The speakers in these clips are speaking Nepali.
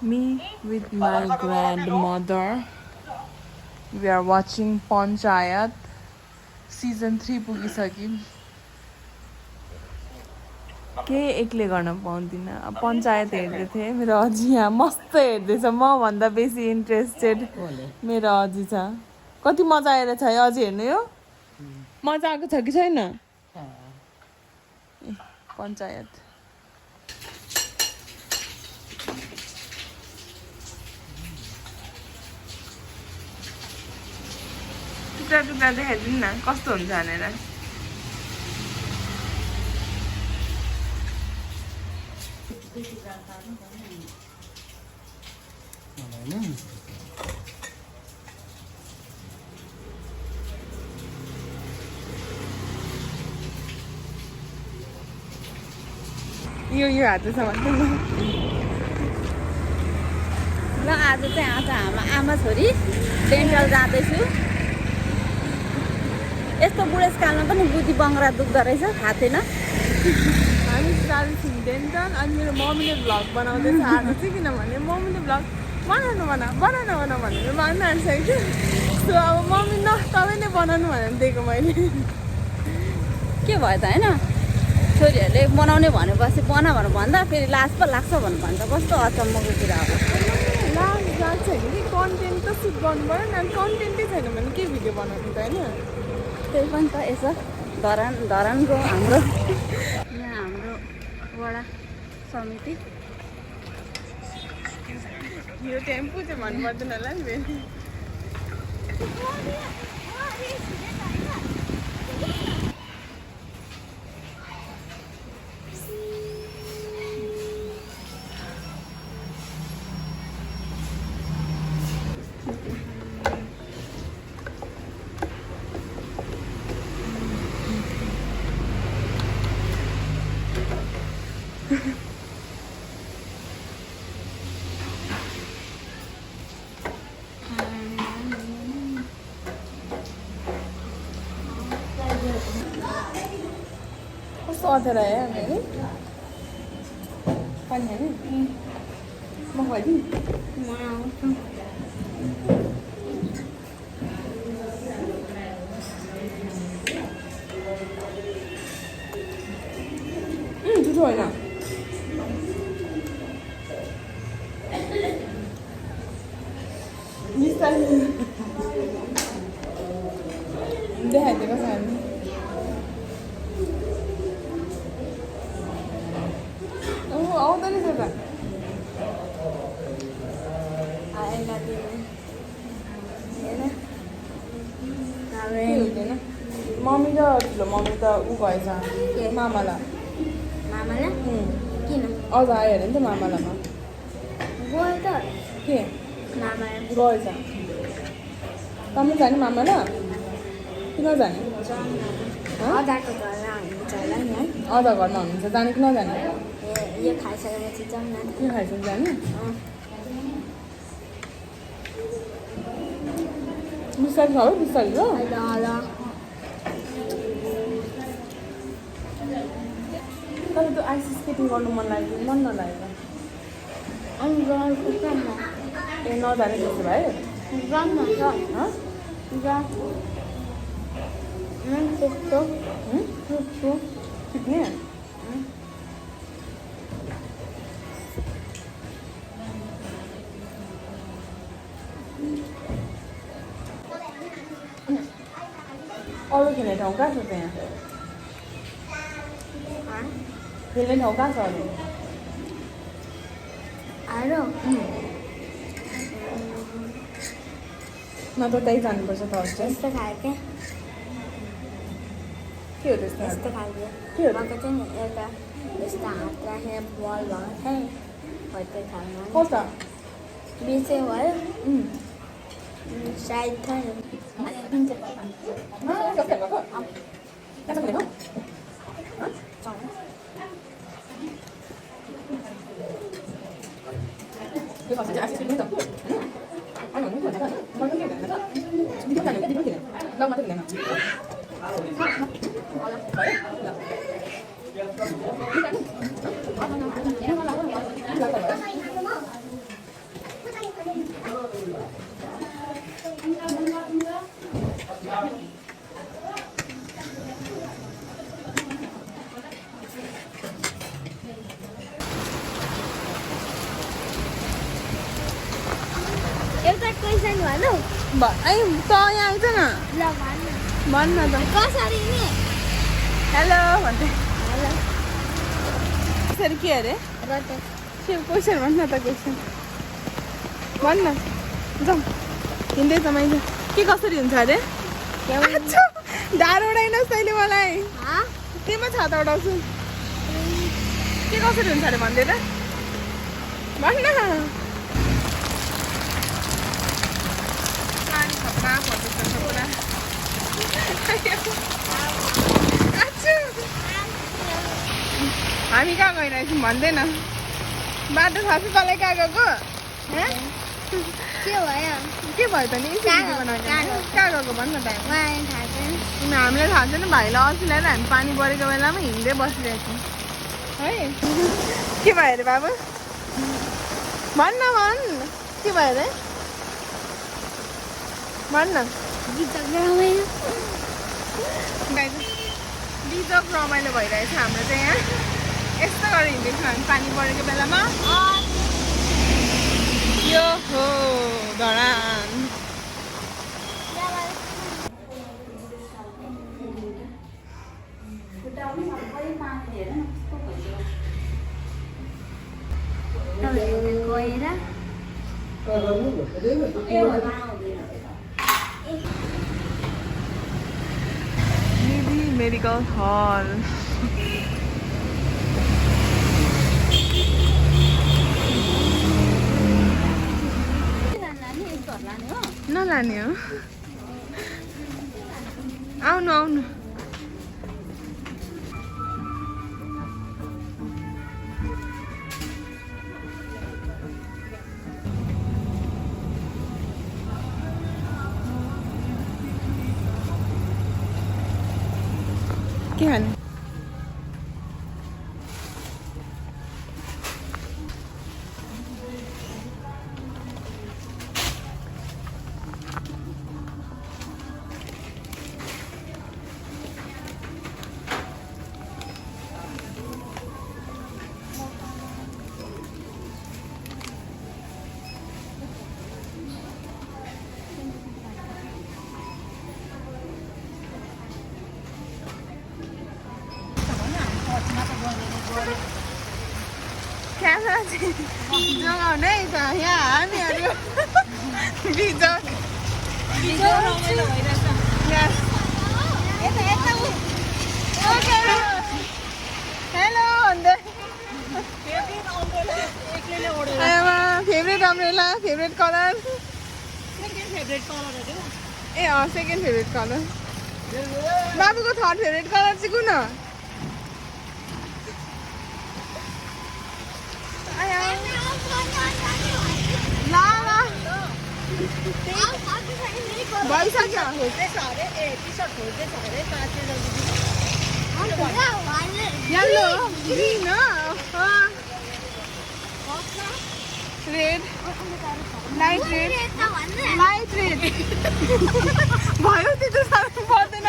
Me with my grandmother. We are watching Panchayat. Season 3 पुगिसक्यौँ. के एक्लै गर्न पाउँदिनँ. पञ्चायत हेर्दै थिएँ. मेरो अजी यहाँ मस्त हेर्दैछ. म भन्दा बेसी इन्ट्रेस्टेड मेरो अजी छ. कति मजा आइरहेछ है अजी हेर्नु यो. मजा आएको छ कि छैन? पञ्चायत. टुक्रा टुक्रा देखाइदिनु न कस्तो हुन्छ भनेर. यो हातसम्म ल आज चाहिँ हाम्रो आमा छोरी डेन्टल जाँदैछु. यस्तो बुढेसकालमा पनि बुद्धि बङ्गरा दुख्दो रहेछ, थाहा थिएन. हामी जाँदैछौँ डेन्टल. अनि मेरो मम्मीले भ्लग बनाउँदैछ आज चाहिँ. किनभने मम्मीले भ्लग बनाउनु भनेर भन्न आँटिसकेको थियो. सो अब मम्मी न तपाईँले बनाउनु भनेर दिएको मैले. के भयो त होइन, छोरीहरूले बनाउने भनेपछि बना भनेर भन्दा फेरि लाज पो लाग्छ भन्नु भन्छ. कस्तो अचम्मको कुरा हो. लाज लाग्छ कि कन्टेन्ट त सुट गर्नु पऱ्यो नि. कन्टेन्टै छैन भने के भिडियो बनाउनु त होइन. त्यही पनि त यसो धरानको हाम्रो यहाँ हाम्रो वडा समिति. यो टेम्पो चाहिँ भन्नु पर्दैन होला नि फेरि. कस्तो अथेर आयो मेरो पानी खाने. म खुवाइदिउँ. जुठो होइन. देखाइदिएको छ हामी. आउँदो रहेछ त. मम्मी र ठुलो मम्मी त ऊ भएछ मामाला. किन अझ आयो अरे नि त मामालामा. गयो त के मामा गएछ. तपाईँ जाने मामाला किन जाने. अदाको घरमा हुनुहुन्छ होला नि है. अझ घरमा हुनुहुन्छ. जाने कि नजाने. यो खाइसकेपछि जाउँ न. के खाइसक्नु जाने. बिस्तारै छ है. बिस्तारै ल. तर त्यो आइस स्केटिङ गर्नु मन नलाग्यो. अनि गएको काम ए नजाने त्यसो भए. जान्न त त्यस्तो सिक्ने. अरू खेल्ने ठाउँ कहाँ छ त्यहाँ. खेल्ने ठाउँ कहाँ छ अरू. आएर न त त्यही जानुपर्छ त हस्टेल. यस्तो खालके के हो त्यस्तो. यस्तो खालके के हो भएको चाहिँ नि एउटा यस्तो हात राखेर बल भएको थिएँ हो त्यो ठाउँमा. कता बिचै भयो साइड थियो. क्वेसन भन्नु ऐ त यहाँ आइज न ल भन्नु भन् न त कसरी नि हेलो भन्दै हेलो कसरी के अरे रटे क्वेसन भन् न त क्वेसन भन् न जाउँ हिँड्दै त मैले के कसरी हुन्छ अरे ढाड उडाइनस् तैँले मलाई केमा छाता उडाउँछु के कसरी हुन्छ अरे भन्दै त भन् न पानी खतरा पर्दैछ पुरा हामी कहाँ गइरहेछौँ भन्दैन बाटो थाहा छ तँलाई कहाँ गएको के भयो के भयो त नि कहाँ गएको भन् न टाइम हामीलाई थाहा छैन भाइलाई अस्ति ल्याएर हामी पानी परेको बेलामा हिँड्दै बसिरहेको है के भयो अरे बाबु भन् न भन् के भयो अरे भन् न बिजोक रमाइलो भइरहेछ हाम्रो चाहिँ यहाँ यस्तो गरेर हिँड्दैछौँ हामी पानी परेको बेलामा यो हो धरान मेडिकल हल नलाने हो आउनु आउनु के खाने क्यामेरा चाहिँ जोगाउनु है त यहाँ हामीहरू बिजोक रमाइलो भइरहेछ हेलो भन्दै फेभरेट अम्ब्रेला फेभरेट कलर ए सेकेन्ड फेभरेट कलर बाबुको थर्ड फेभरेट कलर चाहिँ कुन हो भइसक्यो yellow green red light red भयो त्यस्तो साह्रो पर्दैन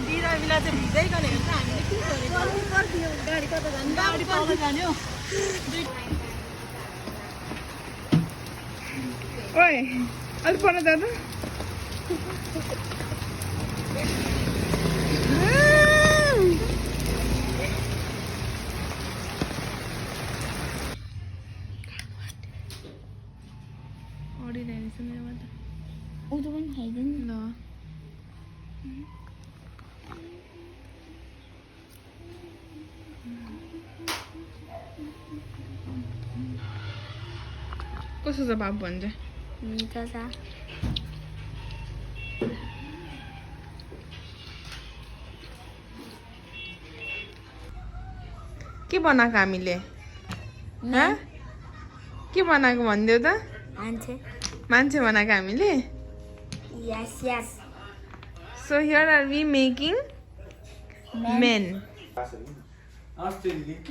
बिरामीलाई चाहिँ भिजैकन हेर्छ हामीले के गरेको गाडी कता जाने गाडी तल जाने ओए अलिक पर जानु ओडिरहेछ मेरोमा त उदो पनि खाइदिनु ल कस्तो छ बाबु भन्छ मिठो छ के बनाएको हामीले के बनाएको भनिदेऊ त मान्छे बनाएको हामीले यस यस so here are we making men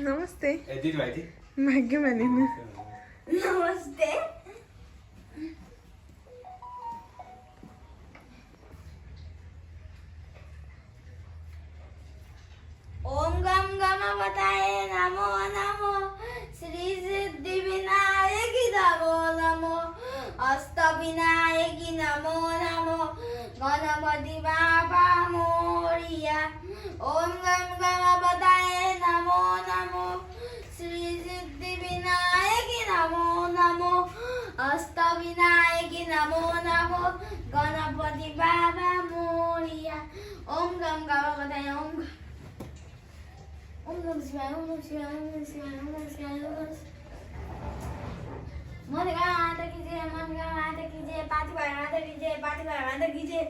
नमस्ते भाग्यमा लिनु नमस्ते ओम गम गम बताए नमो नमो श्री श्री सिद्धि विनायकी नमो नमो अष्ट विनायकी नमो नमो गणपति बाबा मोरिया ओम गम गणपताय नमो नमो श्री सिद्धि विनायकी नमो नमो अष्ट विनायकी नमो नमो गणपति बाबा मोरिया ओम गम गणपताय ओम नमः शिवाय ओम नमः शिवाय ओम नमः शिवाय ओम नमः शिवाय ओम नमः मन का माता कीजिए पाती बार माता कीजिए पाती बार माता कीजिए